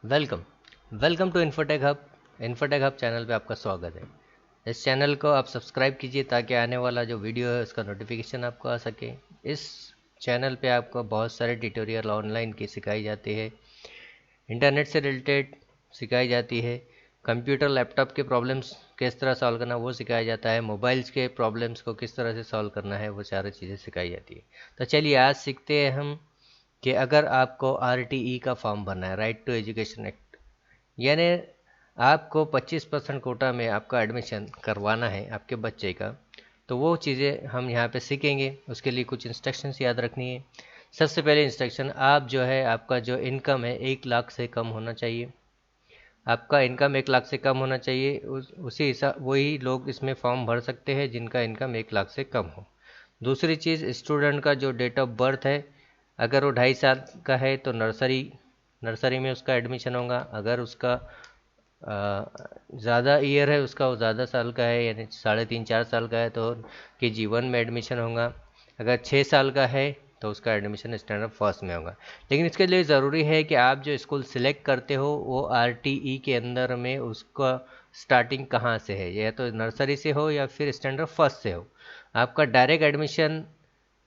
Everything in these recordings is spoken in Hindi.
Welcome welcome to Infotech Hub channel पे आपका स्वागत है। इस चैनल को आप सब्सक्राइब कीजिए ताकि आने वाला जो वीडियो है उसका नोटिफिकेशन आपको आ सके। इस चैनल पे आपको बहुत सारे ट्यूटोरियल ऑनलाइन की सिखाई जाती है, इंटरनेट से रिलेटेड सिखाई जाती है, कंप्यूटर लैपटॉप के प्रॉब्लम्स किस तरह सॉल्व करना वो सिखाया जाता है, मोबाइल्स के प्रॉब्लम्स को किस तरह से सॉल्व करना है वो सारी चीज़ें सिखाई जाती है। तो चलिए आज सीखते हैं हम कि अगर आपको RTE का फॉर्म भरना है, राइट टू एजुकेशन एक्ट, यानी आपको 25% कोटा में आपका एडमिशन करवाना है आपके बच्चे का, तो वो चीज़ें हम यहाँ पे सीखेंगे। उसके लिए कुछ इंस्ट्रक्शंस याद रखनी है। सबसे पहले इंस्ट्रक्शन, आप जो है आपका जो इनकम है 1 लाख से कम होना चाहिए। आपका इनकम 1 लाख से कम होना चाहिए। उसी हिसाब वही लोग इसमें फॉर्म भर सकते हैं जिनका इनकम 1 लाख से कम हो। दूसरी चीज़, स्टूडेंट का जो डेट ऑफ बर्थ है, अगर वो 2.5 साल का है तो नर्सरी में उसका एडमिशन होगा। अगर उसका ज़्यादा ईयर है, उसका वो ज़्यादा साल का है यानी 3.5-4 साल का है तो KG1 में एडमिशन होगा। अगर 6 साल का है तो उसका एडमिशन स्टैंडर्ड फर्स्ट में होगा। लेकिन इसके लिए ज़रूरी है कि आप जो स्कूल सिलेक्ट करते हो वो RTE के अंदर में उसका स्टार्टिंग कहाँ से है, या तो नर्सरी से हो या फिर स्टैंडर्ड फर्स्ट से हो। आपका डायरेक्ट एडमिशन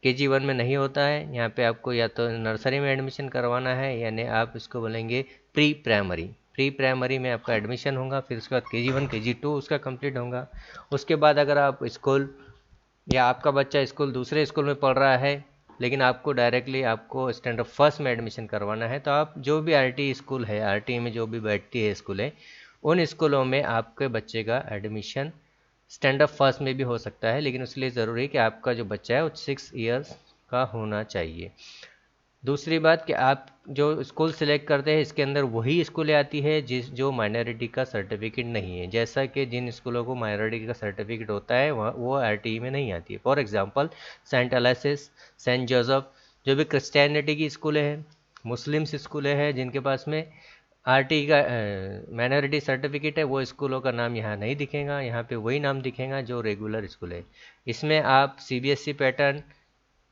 KG1 में नहीं होता है। यहाँ पे आपको या तो नर्सरी में एडमिशन करवाना है, यानी आप इसको बोलेंगे प्री प्राइमरी में आपका एडमिशन होगा। फिर उसके बाद KG1 KG2 उसका कंप्लीट होगा। उसके बाद अगर आप स्कूल या आपका बच्चा स्कूल दूसरे स्कूल में पढ़ रहा है लेकिन आपको डायरेक्टली आपको स्टैंडर्ड फर्स्ट में एडमिशन करवाना है, तो आप जो भी RTE स्कूल है, RTE में जो भी बैठती है स्कूल है, उन स्कूलों में आपके बच्चे का एडमिशन स्टैंडर्ड फर्स्ट में भी हो सकता है। लेकिन उसके लिए ज़रूरी है कि आपका जो बच्चा है वो 6 इयर्स का होना चाहिए। दूसरी बात कि आप जो स्कूल सिलेक्ट करते हैं इसके अंदर वही स्कूलें आती है जो माइनॉरिटी का सर्टिफिकेट नहीं है। जैसा कि जिन स्कूलों को माइनॉरिटी का सर्टिफिकेट होता है वो RTE में नहीं आती है। For example saint Aloysius, saint Joseph, जो भी क्रिश्चियनिटी की स्कूलें हैं, मुस्लिम्स स्कूलें हैं जिनके पास में RTE का माइनॉरिटी सर्टिफिकेट है, वो स्कूलों का नाम यहाँ नहीं दिखेगा। यहाँ पे वही नाम दिखेगा जो रेगुलर स्कूल है। इसमें आप CBSE पैटर्न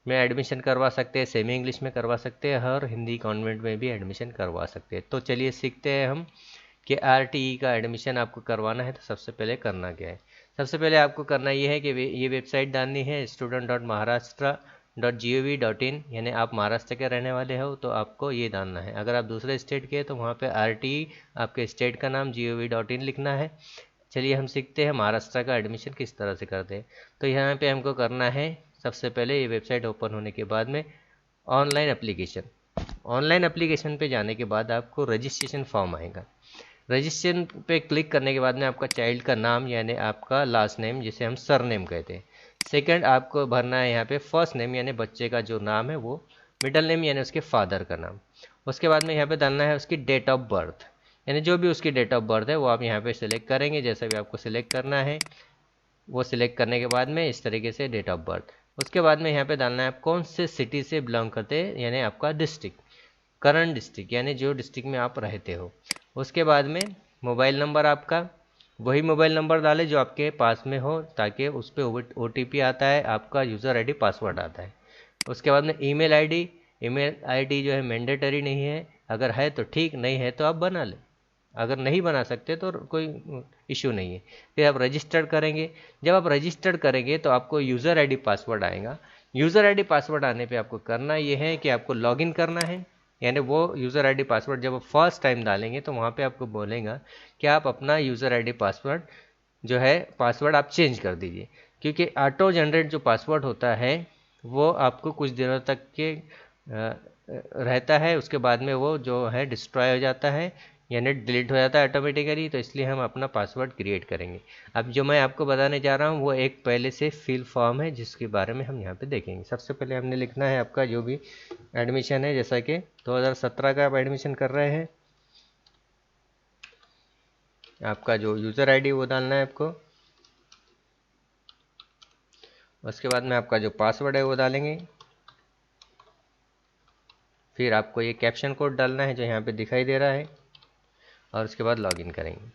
में एडमिशन करवा सकते हैं, सेमी इंग्लिश में करवा सकते हैं और हिंदी कॉन्वेंट में भी एडमिशन करवा सकते हैं। तो चलिए सीखते हैं हम कि RTE का एडमिशन आपको करवाना है तो सबसे पहले करना क्या है। सबसे पहले आपको करना ये है कि ये वेबसाइट डालनी है student.maharashtra.gov.in, यानी आप महाराष्ट्र के रहने वाले हो तो आपको ये डालना है। अगर आप दूसरे स्टेट के हैं तो वहाँ पे RTE आपके स्टेट का नाम gov.in लिखना है। चलिए हम सीखते हैं महाराष्ट्र का एडमिशन किस तरह से करते हैं। तो यहाँ पे हमको करना है, सबसे पहले ये वेबसाइट ओपन होने के बाद में ऑनलाइन एप्लीकेशन पे जाने के बाद आपको रजिस्ट्रेशन फॉर्म आएगा। रजिस्ट्रेशन पे क्लिक करने के बाद में आपका चाइल्ड का नाम यानी आपका लास्ट नेम जिसे हम सरनेम कहते हैं। सेकंड आपको भरना है यहाँ पे फर्स्ट नेम यानी बच्चे का जो नाम है वो, मिडिल नेम यानी उसके फादर का नाम। उसके बाद में यहाँ पे डालना है उसकी डेट ऑफ बर्थ, यानी जो भी उसकी डेट ऑफ बर्थ है वो आप यहाँ पे सिलेक्ट करेंगे। जैसा भी आपको सिलेक्ट करना है वो सिलेक्ट करने के बाद में इस तरीके से डेट ऑफ बर्थ। उसके बाद में यहाँ पे डालना है आप कौन से सिटी से बिलोंग करते हैं, यानी आपका डिस्ट्रिक्ट, करंट डिस्ट्रिक्ट यानी जो डिस्ट्रिक्ट में आप रहते हो। उसके बाद में मोबाइल नंबर आपका, वही मोबाइल नंबर डालें जो आपके पास में हो ताकि उस पर OTP आता है, आपका यूज़र ID पासवर्ड आता है। उसके बाद में ईमेल आईडी जो है मैंडेटरी नहीं है, अगर है तो ठीक, नहीं है तो आप बना लें। अगर नहीं बना सकते तो कोई इशू नहीं है। फिर आप रजिस्टर्ड करेंगे। जब आप रजिस्टर्ड करेंगे तो आपको यूज़र ID पासवर्ड आएगा। यूज़र ID पासवर्ड आने पे आपको करना ये है कि आपको लॉगिन करना है, यानी वो यूज़र ID पासवर्ड जब आप फर्स्ट टाइम डालेंगे तो वहाँ पे आपको बोलेगा कि आप अपना यूज़र ID पासवर्ड जो है पासवर्ड आप चेंज कर दीजिए, क्योंकि ऑटो जनरेट जो पासवर्ड होता है वो आपको कुछ दिनों तक के रहता है, उसके बाद में वो जो है डिस्ट्रॉय हो जाता है यानी डिलीट हो जाता है ऑटोमेटिकली। तो इसलिए हम अपना पासवर्ड क्रिएट करेंगे। अब जो मैं आपको बताने जा रहा हूँ वो एक पहले से फिल फॉर्म है जिसके बारे में हम यहाँ पे देखेंगे। सबसे पहले हमने लिखना है आपका जो भी एडमिशन है, जैसा कि 2017 का आप एडमिशन कर रहे हैं, आपका जो यूज़र ID वो डालना है आपको। उसके बाद में आपका जो पासवर्ड है वो डालेंगे। फिर आपको ये कैप्शन कोड डालना है जो यहाँ पे दिखाई दे रहा है, और उसके बाद लॉगिन करेंगे।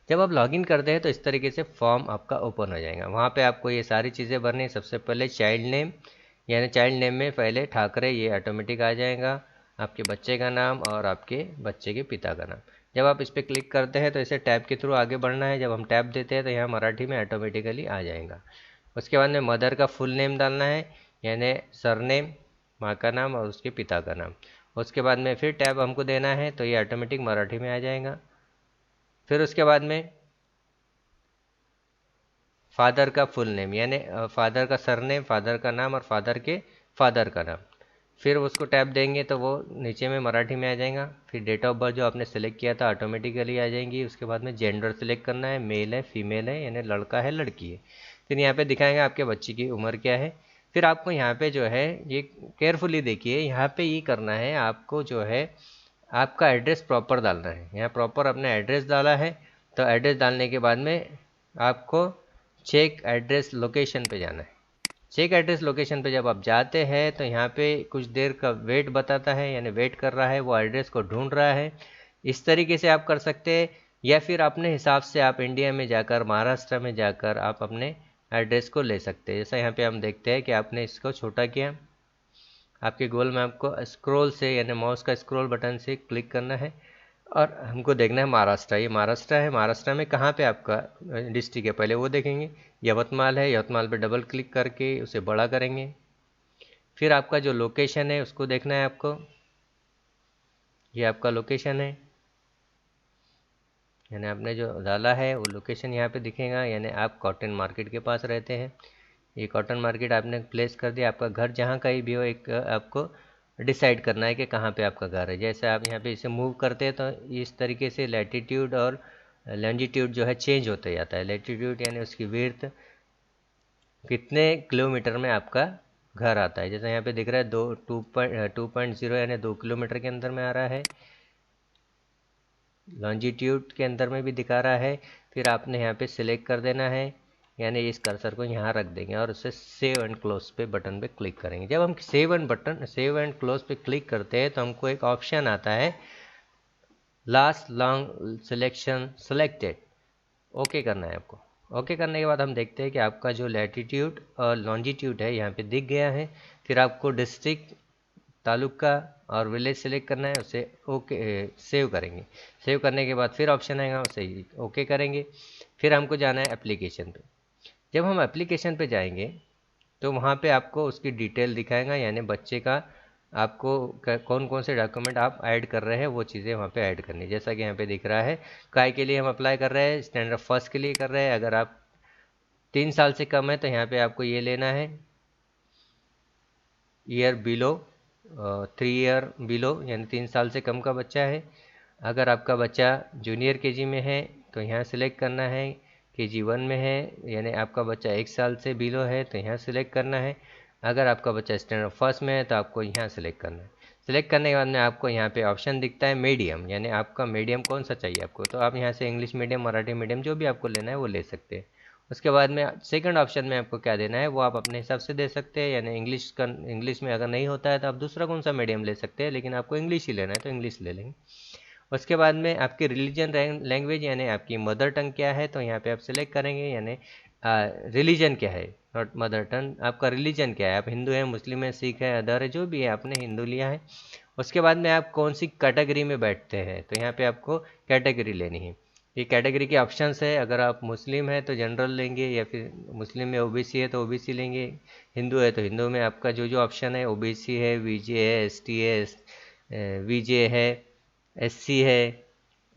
जब आप लॉगिन करते हैं तो इस तरीके से फॉर्म आपका ओपन हो जाएगा। वहाँ पे आपको ये सारी चीज़ें भरनी है। सबसे पहले चाइल्ड नेम, यानी चाइल्ड नेम में पहले ठाकरे ये ऑटोमेटिक आ जाएगा। आपके बच्चे का नाम और आपके बच्चे के पिता का नाम। जब आप इस पर क्लिक करते हैं तो इसे टैब के थ्रू आगे बढ़ना है। जब हम टैब देते हैं तो यहाँ मराठी में ऑटोमेटिकली आ जाएगा। उसके बाद में मदर का फुल नेम डालना है, यानी सरनेम, माँ का नाम और उसके पिता का नाम। उसके बाद में फिर टैब हमको देना है तो ये ऑटोमेटिक मराठी में आ जाएगा। फिर उसके बाद में फादर का फुल नेम, यानी फादर का सरनेम, फादर का नाम और फादर के फादर का नाम। फिर उसको टैब देंगे तो वो नीचे में मराठी में आ जाएगा। फिर डेट ऑफ बर्थ जो आपने सेलेक्ट किया था ऑटोमेटिकली आ जाएंगी। उसके बाद में जेंडर सेलेक्ट करना है, मेल है फीमेल है, यानी लड़का है लड़की है। फिर यहाँ पे दिखाएंगे आपके बच्चे की उम्र क्या है। फिर आपको यहाँ पे जो है ये केयरफुली देखिए, यहाँ पे ये करना है आपको जो है आपका एड्रेस प्रॉपर डालना है। यहाँ प्रॉपर अपने एड्रेस डाला है तो एड्रेस डालने के बाद में आपको चेक एड्रेस लोकेशन पे जाना है। चेक एड्रेस लोकेशन पे जब आप जाते हैं तो यहाँ पे कुछ देर का वेट बताता है, यानी वेट कर रहा है, वो एड्रेस को ढूंढ रहा है। इस तरीके से आप कर सकते हैं, या फिर अपने हिसाब से आप इंडिया में जाकर, महाराष्ट्र में जाकर आप अपने एड्रेस को ले सकते हैं। जैसा यहाँ पे हम देखते हैं कि आपने इसको छोटा किया, आपके गूगल मैप को स्क्रॉल से यानी माउस का स्क्रॉल बटन से क्लिक करना है और हमको देखना है महाराष्ट्र। ये महाराष्ट्र है। महाराष्ट्र में कहाँ पे आपका डिस्ट्रिक्ट है पहले वो देखेंगे। यवतमाल है, यवतमाल पे डबल क्लिक करके उसे बड़ा करेंगे। फिर आपका जो लोकेशन है उसको देखना है आपको। ये आपका लोकेशन है, यानी आपने जो डाला है वो लोकेशन यहाँ पे दिखेगा, यानी आप कॉटन मार्केट के पास रहते हैं। ये कॉटन मार्केट आपने प्लेस कर दिया। आपका घर जहाँ कहीं भी हो, एक आपको डिसाइड करना है कि कहाँ पे आपका घर है। जैसे आप यहाँ पे इसे मूव करते हैं तो इस तरीके से लैटिट्यूड और लॉन्जिट्यूड जो है चेंज होते जाता है। लैटिट्यूड यानी उसकी विड्थ, कितने किलोमीटर में आपका घर आता है। जैसे यहाँ पे दिख रहा है 2.0 यानी 2 किलोमीटर के अंदर में आ रहा है। लॉन्जिट्यूड के अंदर में भी दिखा रहा है। फिर आपने यहाँ पे सिलेक्ट कर देना है, यानी इस कर्सर को यहाँ रख देंगे और उसे सेव एंड क्लोज पे बटन पे क्लिक करेंगे। जब हम सेव एंड क्लोज पे क्लिक करते हैं तो हमको एक ऑप्शन आता है last long selection selected. Okay करना है आपको। ओके करने के बाद हम देखते हैं कि आपका जो लैटिट्यूड और लॉन्जिट्यूड है यहाँ पे दिख गया है। फिर आपको डिस्ट्रिक्ट, तालुका और विलेज सेलेक्ट करना है, उसे ओके सेव करेंगे। सेव करने के बाद फिर ऑप्शन आएगा, उसे ओके करेंगे। फिर हमको जाना है एप्लीकेशन पे। जब हम एप्लीकेशन पे जाएंगे तो वहाँ पे आपको उसकी डिटेल दिखाएगा, यानी बच्चे का आपको कौन कौन से डॉक्यूमेंट आप ऐड कर रहे हैं वो चीज़ें वहाँ पे ऐड करनी। जैसा कि यहाँ पे दिख रहा है काय के लिए हम अप्लाई कर रहे हैं, स्टैंडर्ड फर्स्ट के लिए कर रहे हैं। अगर आप 3 साल से कम है तो यहाँ पे आपको ये लेना है ईयर बिलो, 3 ईयर बिलो, यानी 3 साल से कम का बच्चा है। अगर आपका बच्चा जूनियर केजी में है तो यहाँ सिलेक्ट करना है, केजी 1 में है यानी आपका बच्चा 1 साल से बिलो है तो यहाँ सिलेक्ट करना है। अगर आपका बच्चा स्टैंडर्ड फर्स्ट में है तो आपको यहाँ सिलेक्ट करना है। सिलेक्ट करने के बाद में आपको यहाँ पे ऑप्शन दिखता है मीडियम, यानी आपका मीडियम कौन सा चाहिए आपको, तो आप यहाँ से इंग्लिश मीडियम, मराठी मीडियम जो भी आपको लेना है वो ले सकते हैं। उसके बाद में सेकंड ऑप्शन में आपको क्या देना है वो आप अपने हिसाब से दे सकते हैं, यानी इंग्लिश में अगर नहीं होता है तो आप दूसरा कौन सा मीडियम ले सकते हैं, लेकिन आपको इंग्लिश ही लेना है तो इंग्लिश ले लेंगे। उसके बाद में आपकी रिलीजन लैंग्वेज यानी आपकी मदर टंग क्या है तो यहाँ पे आप सिलेक्ट करेंगे, यानी रिलीजन क्या है, नॉट मदर टंग, आपका रिलीजन क्या है, आप हिंदू हैं, मुस्लिम है, सिख है, अदर है, जो भी है आपने हिंदू लिया है। उसके बाद में आप कौन सी कैटेगरी में बैठते हैं तो यहाँ पे आपको कैटेगरी लेनी है। ये कैटेगरी के ऑप्शंस है, अगर आप मुस्लिम है तो जनरल लेंगे, या फिर मुस्लिम में ओबीसी है तो ओबीसी लेंगे, हिंदू है तो हिंदू में आपका जो जो ऑप्शन है, ओबीसी है, वीजे है, एसटी है, वीजे है, एससी है,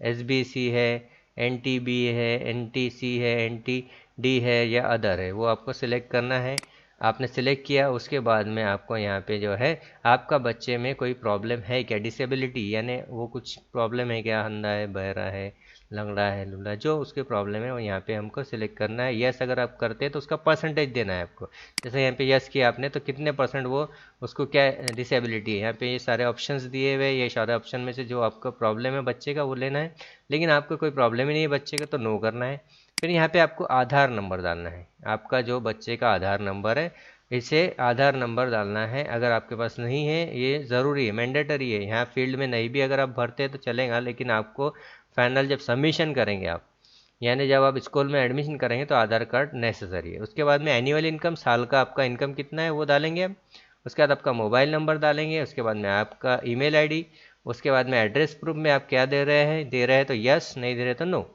एसबीसी है, एनटीबी है, एनटीसी है, एनटीडी है या अदर है, वो आपको सिलेक्ट करना है। आपने सिलेक्ट किया उसके बाद में आपको यहाँ पे जो है आपका बच्चे में कोई प्रॉब्लम है क्या, डिसेबिलिटी यानी वो कुछ प्रॉब्लम है क्या, अंधा है, बहरा है, लंगड़ा है, लूला, जो उसके प्रॉब्लम है वो यहाँ पे हमको सिलेक्ट करना है। यस अगर आप करते हैं तो उसका परसेंटेज देना है आपको। जैसे यहाँ पे यस किया आपने तो कितने परसेंट वो उसको क्या डिसेबिलिटी है, यहाँ पे ये सारे ऑप्शंस दिए हुए, ये सारे ऑप्शन में से जो आपका प्रॉब्लम है बच्चे का वो लेना है। लेकिन आपको कोई प्रॉब्लम ही नहीं है बच्चे का तो नो करना है। फिर यहाँ पे आपको आधार नंबर डालना है, आपका जो बच्चे का आधार नंबर है इसे आधार नंबर डालना है। अगर आपके पास नहीं है, ये ज़रूरी है, मैंडेटरी है, यहाँ फील्ड में नहीं भी अगर आप भरते हैं तो चलेगा, लेकिन आपको फाइनल जब सबमिशन करेंगे आप, यानी जब आप स्कूल में एडमिशन करेंगे तो आधार कार्ड नेसेसरी है। उसके बाद में एनुअल इनकम, साल का आपका इनकम कितना है वो डालेंगे हम। उसके बाद आपका मोबाइल नंबर डालेंगे, उसके बाद में आपका ईमेल आईडी, उसके बाद में एड्रेस प्रूफ में आप क्या दे रहे हैं तो यस, नहीं दे रहे तो नो।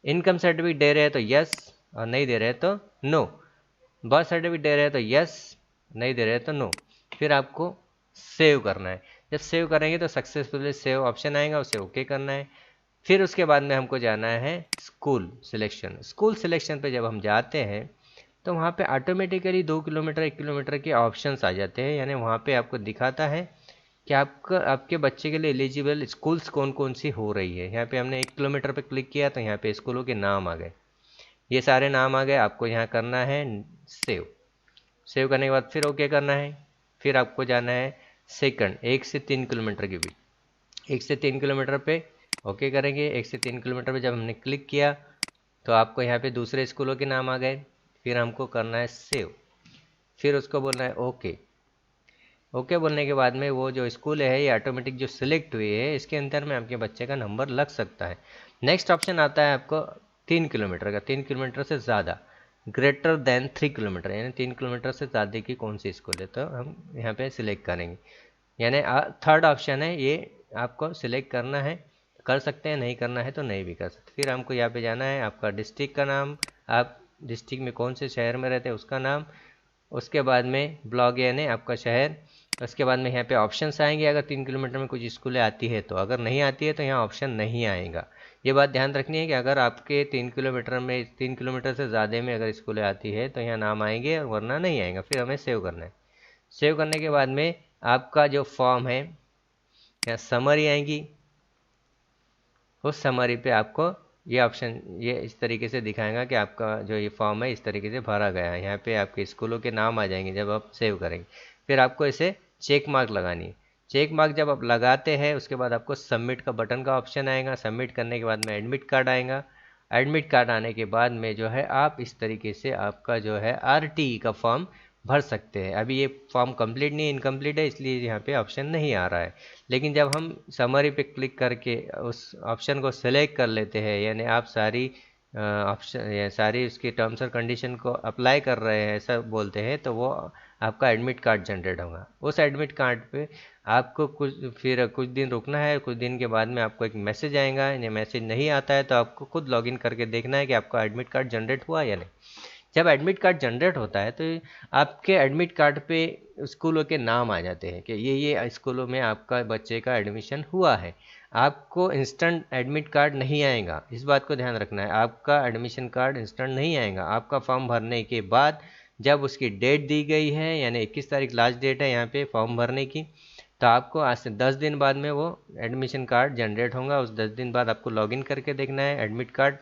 इनकम सर्टिफिकेट दे रहे हैं तो यस और नहीं दे रहे तो नो। बर्थ सर्टिफिकेट दे रहे हैं तो यस, नहीं दे रहे तो नो। फिर आपको सेव करना है। जब सेव करेंगे तो सक्सेसफुली सेव ऑप्शन आएगा, उसे ओके करना है। फिर उसके बाद में हमको जाना है स्कूल सिलेक्शन। स्कूल सिलेक्शन पे जब हम जाते हैं तो वहाँ पे ऑटोमेटिकली 2 किलोमीटर 1 किलोमीटर के ऑप्शंस आ जाते हैं, यानी वहाँ पे आपको दिखाता है कि आपके बच्चे के लिए एलिजिबल स्कूल्स कौन कौन सी हो रही है। यहाँ पे हमने 1 किलोमीटर पे क्लिक किया तो यहाँ पे स्कूलों के नाम आ गए, ये सारे नाम आ गए। आपको यहाँ करना है सेव। सेव करने के बाद फिर ओके करना है। फिर आपको जाना है सेकंड 1 से 3 किलोमीटर के बीच। 1 से 3 किलोमीटर पे ओके करेंगे। 1 से 3 किलोमीटर पे जब हमने क्लिक किया तो आपको यहाँ पे दूसरे स्कूलों के नाम आ गए। फिर हमको करना है सेव, फिर उसको बोलना है ओके। ओके बोलने के बाद में वो जो स्कूल है ये ऑटोमेटिक जो सिलेक्ट हुई है, इसके अंदर में आपके बच्चे का नंबर लग सकता है। नेक्स्ट ऑप्शन आता है आपको 3 किलोमीटर का, 3 किलोमीटर से ज़्यादा, ग्रेटर देन 3 किलोमीटर, यानी 3 किलोमीटर से ज़्यादा की कौन सी स्कूल है तो हम यहाँ पे सिलेक्ट करेंगे। यानी थर्ड ऑप्शन है ये, आपको सिलेक्ट करना है, कर सकते हैं, नहीं करना है तो नहीं भी कर सकते। फिर हमको यहाँ पे जाना है आपका डिस्ट्रिक्ट का नाम, आप डिस्ट्रिक्ट में कौन से शहर में रहते हैं उसका नाम, उसके बाद में ब्लॉक यानी आपका शहर, उसके बाद में यहाँ पे ऑप्शंस आएंगे अगर 3 किलोमीटर में कुछ स्कूलें आती है तो, अगर नहीं आती है तो यहाँ ऑप्शन नहीं आएगा। ये बात ध्यान रखनी है कि अगर आपके 3 किलोमीटर में 3 किलोमीटर से ज़्यादा में अगर स्कूलें आती है तो यहाँ नाम आएंगे और वरना नहीं आएगा। फिर हमें सेव करना है। सेव करने के बाद में आपका जो फॉर्म है यहाँ समरी आएगी, उस समरी पे आपको ये ऑप्शन ये इस तरीके से दिखाएगा कि आपका जो ये फॉर्म है इस तरीके से भरा गया है। यहाँ पे आपके स्कूलों के नाम आ जाएंगे जब आप सेव करेंगे। फिर आपको इसे चेक मार्क लगानी है। चेक मार्क जब आप लगाते हैं उसके बाद आपको सबमिट का बटन का ऑप्शन आएगा। सबमिट करने के बाद में एडमिट कार्ड आएगा। एडमिट कार्ड आने के बाद में जो है आप इस तरीके से आपका जो है RTE का फॉर्म भर सकते हैं। अभी ये फॉर्म कंप्लीट नहीं, इनकम्प्लीट है, इसलिए यहाँ पे ऑप्शन नहीं आ रहा है। लेकिन जब हम समरी पे क्लिक करके उस ऑप्शन को सेलेक्ट कर लेते हैं, यानी आप सारी ऑप्शन सारी उसकी टर्म्स और कंडीशन को अप्लाई कर रहे हैं ऐसा बोलते हैं, तो वो आपका एडमिट कार्ड जनरेट होगा। उस एडमिट कार्ड पे आपको कुछ दिन रुकना है। कुछ दिन के बाद में आपको एक मैसेज आएगा। ये मैसेज नहीं आता है तो आपको खुद लॉगिन करके देखना है कि आपका एडमिट कार्ड जनरेट हुआ या नहीं। जब एडमिट कार्ड जनरेट होता है तो आपके एडमिट कार्ड पे स्कूलों के नाम आ जाते हैं कि ये स्कूलों में आपका बच्चे का एडमिशन हुआ है। आपको इंस्टेंट एडमिट कार्ड नहीं आएगा, इस बात को ध्यान रखना है। आपका एडमिशन कार्ड इंस्टेंट नहीं आएगा। आपका फॉर्म भरने के बाद जब उसकी डेट दी गई है, यानी 21 तारीख लास्ट डेट है यहाँ पे फॉर्म भरने की, तो आपको आज से 10 दिन बाद में वो एडमिशन कार्ड जनरेट होगा। उस 10 दिन बाद आपको लॉगिन करके देखना है, एडमिट कार्ड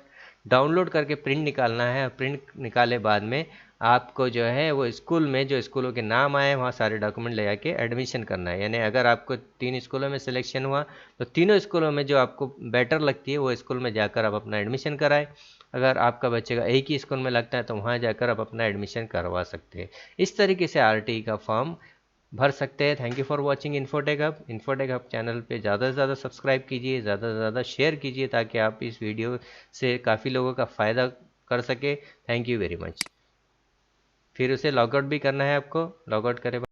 डाउनलोड करके प्रिंट निकालना है। प्रिंट निकाले बाद में आपको जो है वो स्कूल में जो स्कूलों के नाम आए वहाँ सारे डॉक्यूमेंट ले जाके एडमिशन करना है। यानी अगर आपको 3 स्कूलों में सिलेक्शन हुआ तो तीनों स्कूलों में जो आपको बेटर लगती है वो स्कूल में जाकर आप अपना एडमिशन कराएं। अगर आपका बच्चे का एक ही स्कूल में लगता है तो वहाँ जाकर आप अपना एडमिशन करवा सकते हैं। इस तरीके से RTE का फॉर्म भर सकते हैं। Thank you for watching infotech hub. Infotech Hub channel पे ज़्यादा से ज़्यादा सब्सक्राइब कीजिए, ज़्यादा से ज़्यादा शेयर कीजिए ताकि आप इस वीडियो से काफ़ी लोगों का फ़ायदा कर सके। Thank you very much. फिर उसे लॉगआउट भी करना है आपको। लॉगआउट करे